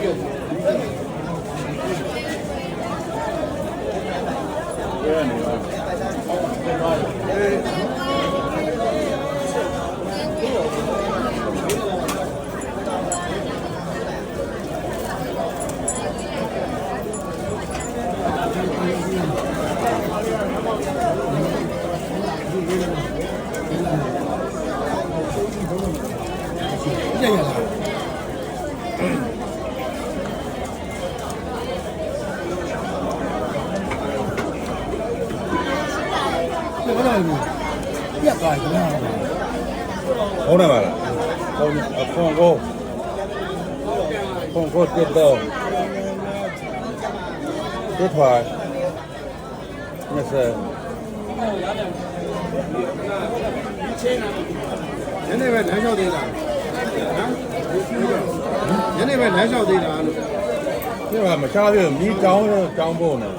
ပြတ်သွားပြီလား ဟုတ်တယ်ပါလားဟုတ်အခွန်ကိုတက်တော့ဒီထွားမစညနေပဲလမ်းလျှောက်သေးတာနော်ညနေပဲလမ်းလျှောက်သေးတာလို့ ဒီမှာမချားပြမီးတောင်းဖို့နော်